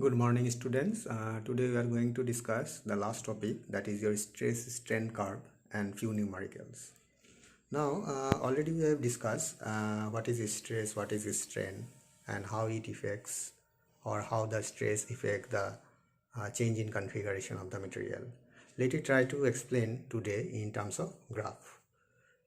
Good morning, students. Today we are going to discuss the last topic, that is your stress strain curve and few numericals. Now, already we have discussed what is stress, what is strain, and how it affects or how the stress affect the change in configuration of the material. Let me try to explain today in terms of graph.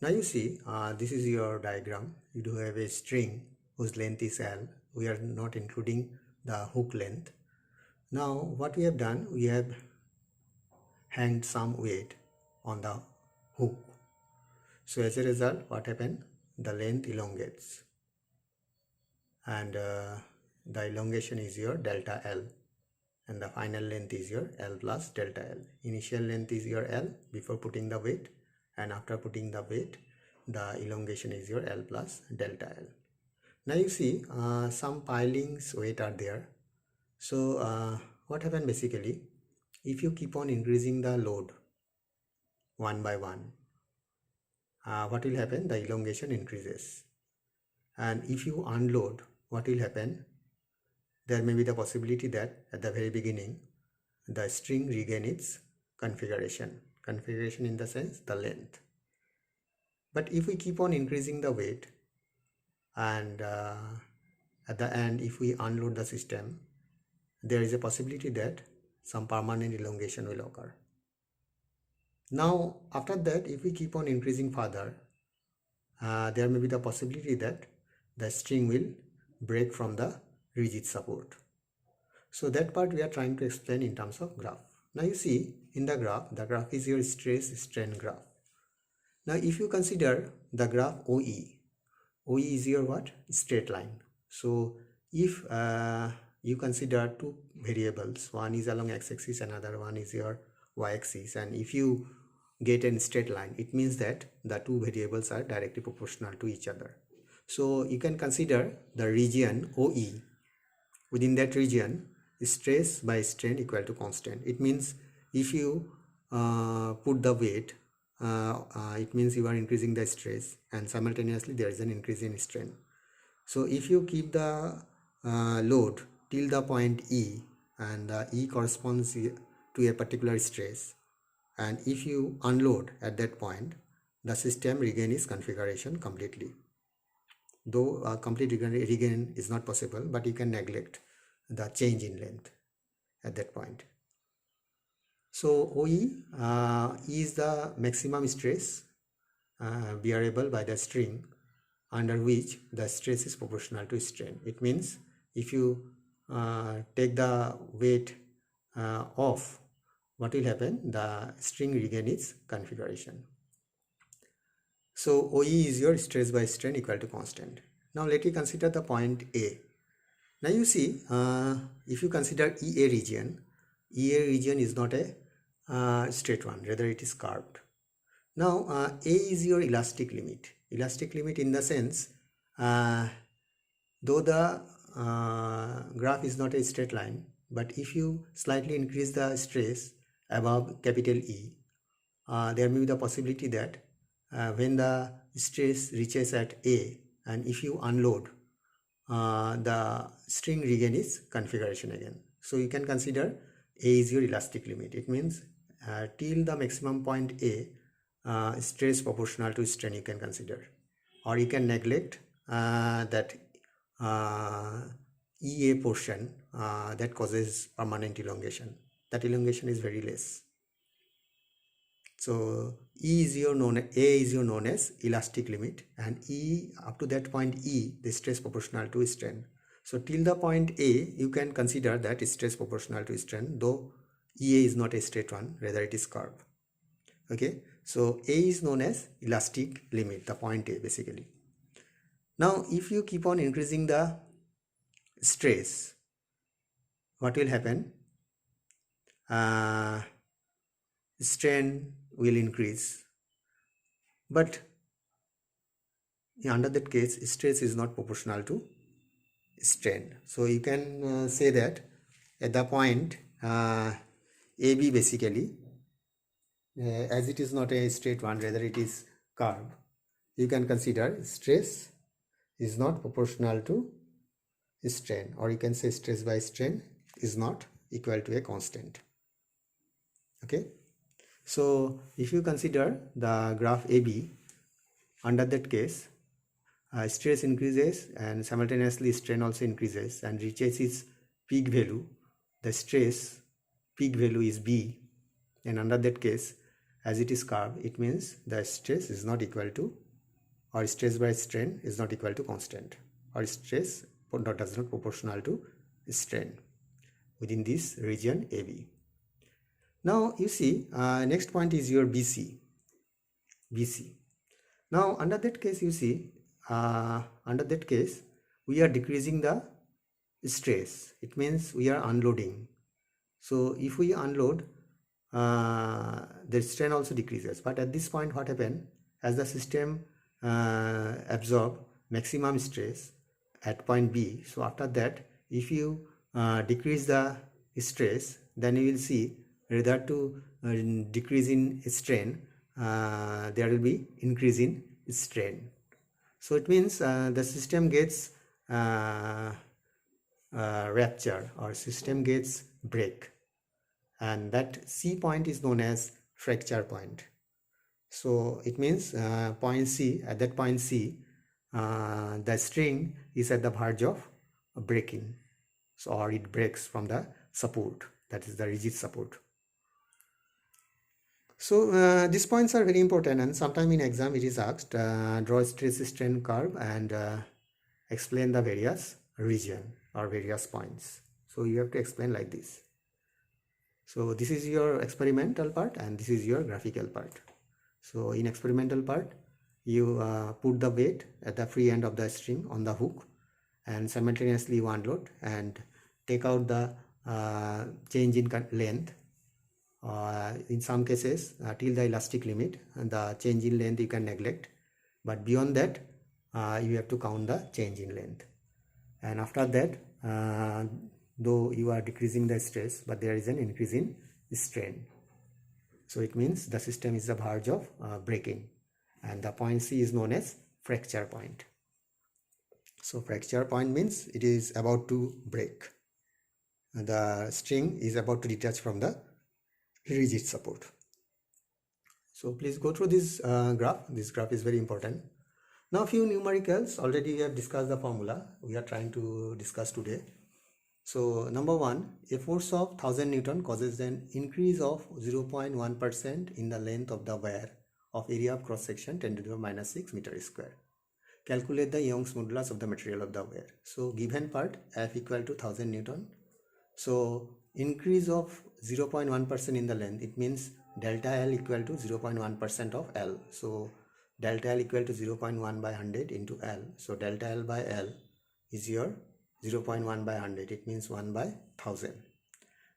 Now you see, this is your diagram. You do have a string whose length is L. We are not including the hook length. Now what we have done, we have hanged some weight on the hook. So as a result, what happened? The length elongates, and the elongation is your delta L, and the final length is your L plus delta L. Initial length is your L before putting the weight, and after putting the weight, the elongation is your L plus delta L. Now you see some pilings weight are there. So what happened basically, if you keep on increasing the load one by one, what will happen? The elongation increases. And if you unload, what will happen? There may be the possibility that at the very beginning, the string regain its configuration. Configuration in the sense, the length. But if we keep on increasing the weight, and at the end, if we unload the system, there is a possibility that some permanent elongation will occur. Now, after that, if we keep on increasing further, there may be the possibility that the string will break from the rigid support. So that part we are trying to explain in terms of graph. Now you see in the graph is your stress strain graph. Now if you consider the graph OE is your what? Straight line. So if you consider two variables, one is along x-axis, another one is your y-axis, and if you get a straight line, it means that the two variables are directly proportional to each other. So you can consider the region OE. Within that region, stress by strain equal to constant. It means if you put the weight, it means you are increasing the stress, and simultaneously there is an increase in strain. So if you keep the load till the point E, and E corresponds to a particular stress, and if you unload at that point, the system regain its configuration completely. Though complete regain is not possible, but you can neglect the change in length at that point. So OE is the maximum stress bearable by the string under which the stress is proportional to strain. It means if you take the weight off, what will happen? The string regain its configuration. So OE is your stress by strain equal to constant. Now let me consider the point A. Now you see, if you consider EA region is not a straight one, rather it is curved. Now A is your elastic limit. Elastic limit in the sense, though the graph is not a straight line, but if you slightly increase the stress above capital E, there may be the possibility that when the stress reaches at A, and if you unload, the string regain its configuration again. So you can consider A is your elastic limit. It means till the maximum point A, stress proportional to strain you can consider, or you can neglect that EA portion that causes permanent elongation. That elongation is very less. So A is your known as elastic limit, and E up to that point E, the stress proportional to strain. So till the point A, you can consider that stress proportional to strain, though EA is not a straight one, rather it is curved. Okay, so A is known as elastic limit, the point A basically. Now if you keep on increasing the stress, what will happen? Strain will increase, but under that case stress is not proportional to strain. So you can say that at the point AB basically, as it is not a straight one, rather it is curved, you can consider stress is not proportional to strain, or you can say stress by strain is not equal to a constant. Okay, so if you consider the graph AB, under that case stress increases and simultaneously strain also increases and reaches its peak value. The stress peak value is B, and under that case, as it is curved, it means the stress is not equal to, or stress by strain is not equal to constant, or stress does not proportional to strain within this region AB. Now you see, next point is your BC. Now under that case, you see, under that case we are decreasing the stress. It means we are unloading. So if we unload, the strain also decreases. But at this point, what happened? As the system absorb maximum stress at point B, so after that, if you decrease the stress, then you will see rather to decrease in strain, there will be increase in strain. So it means the system gets rupture, or system gets break, and that C point is known as fracture point. So it means point C, at that point C, the string is at the verge of breaking, so, or it breaks from the support, that is the rigid support. So these points are very important, and sometime in exam it is asked, draw a stress strain curve and explain the various region or various points. So you have to explain like this. So this is your experimental part and this is your graphical part. So in experimental part, you put the weight at the free end of the string on the hook, and simultaneously you unload and take out the change in length. In some cases till the elastic limit, and the change in length you can neglect, but beyond that you have to count the change in length. And after that, though you are decreasing the stress, but there is an increase in strain, so it means the system is the verge of breaking, and the point C is known as fracture point. So fracture point means it is about to break, the string is about to detach from the rigid support. So please go through this graph. This graph is very important. Now few numericals. Already we have discussed the formula we are trying to discuss today. So number one, a force of 1000 Newton causes an increase of 0.1% in the length of the wire of area of cross section 10 to the minus 6 meter square. Calculate the Young's modulus of the material of the wire. So given part F equal to 1000 Newton. So increase of 0.1% in the length, it means delta L equal to 0.1% of L. So delta L equal to 0.1 by 100 into L. So delta L by L is your 0.1 by 100, it means 1 by 1000,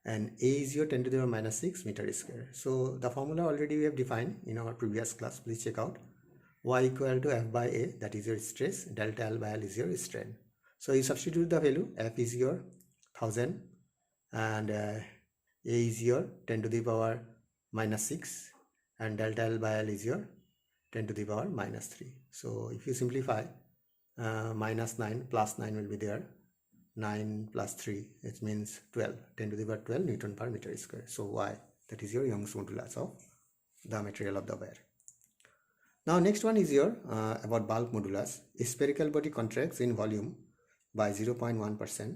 and A is your 10 to the minus 6 meter square. So the formula already we have defined in our previous class. Please check out. Y equal to F by A, that is your stress, delta L by L is your strain. So you substitute the value. F is your 1000 and A is your 10 to the power minus 6, and delta L by L is your 10 to the power minus 3. So if you simplify, minus 9 plus 9 will be there, 9 plus 3, it means 12, 10 to the power 12 Newton per meter square. So Y, that is your Young's modulus of the material of the wire. Now next one is your about bulk modulus. A spherical body contracts in volume by 0.1%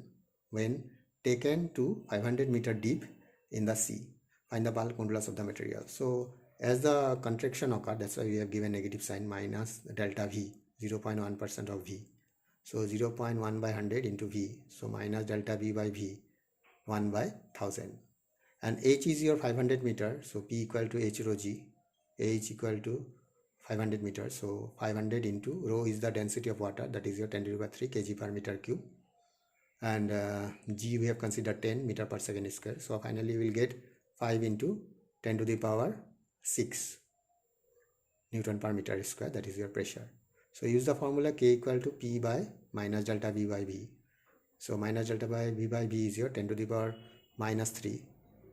when taken to 500 meter deep in the sea. Find the bulk modulus of the material. So as the contraction occurred, that's why we have given negative sign, minus delta V, 0.1% of V. So 0.1 by 100 into V, so minus delta V by V, 1 by 1000. And H is your 500 meter, so P equal to H rho G, H equal to 500 meters, so 500 into rho is the density of water, that is your 10 to the power 3 kg per meter cube, and G we have considered 10 meter per second square. So finally we will get 5 into 10 to the power 6 Newton per meter square, that is your pressure. So use the formula K equal to P by minus delta V by V. So minus delta by V by V is your 10 to the power minus 3.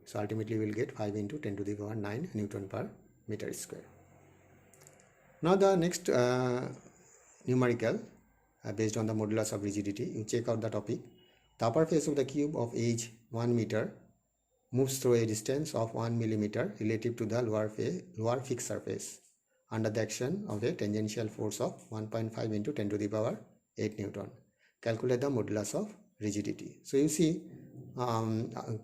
So ultimately we will get 5 into 10 to the power 9 Newton per meter square. Now the next numerical based on the modulus of rigidity, you check out the topic. The upper face of the cube of age 1 meter moves through a distance of 1 millimeter relative to the lower fixed surface under the action of a tangential force of 1.5 into 10 to the power 8 Newton. Calculate the modulus of rigidity. So you see,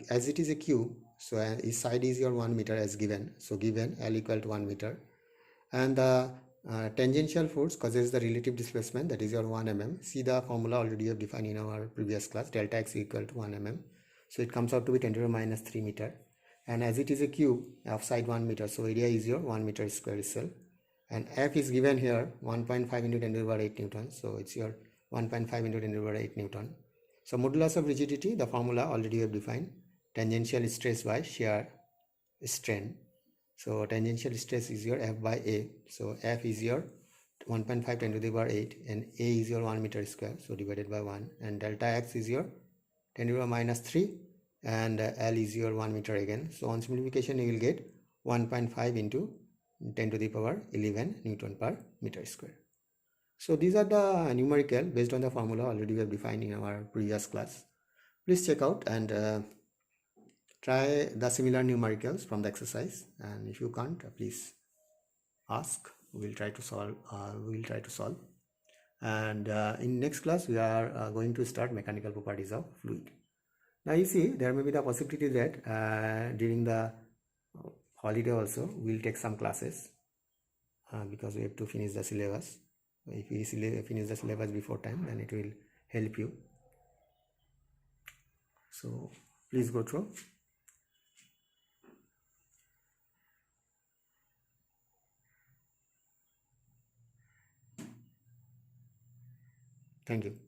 as it is a cube, so each side is your 1 meter as given. So given L equal to 1 meter, and the tangential force causes the relative displacement, that is your 1 mm. See the formula already have defined in our previous class, delta x equal to 1 mm. So it comes out to be 10 to the minus 3 meter. And as it is a cube of side 1 meter, so area is your 1 meter square itself. And F is given here 1.5 into 10 to the power 8 Newton. So it's your 1.5 into 10 to the power 8 Newton. So modulus of rigidity, the formula already have defined, tangential stress by shear strain. So tangential stress is your F by A. So F is your 1.5 10 to the power 8 and A is your 1 meter square. So divided by 1, and delta x is your 10 to the power minus 3 and L is your 1 meter again. So on simplification you will get 1.5 into 10 to the power 11 Newton per meter square. So these are the numerical based on the formula already we have defined in our previous class. Please check out and try the similar numericals from the exercise, and if you can't, please ask. We will try to solve. And in next class we are going to start mechanical properties of fluid. Now you see, there may be the possibility that during the holiday also we'll take some classes because we have to finish the syllabus. If we finish the syllabus before time, then it will help you. So please go through. Thank you.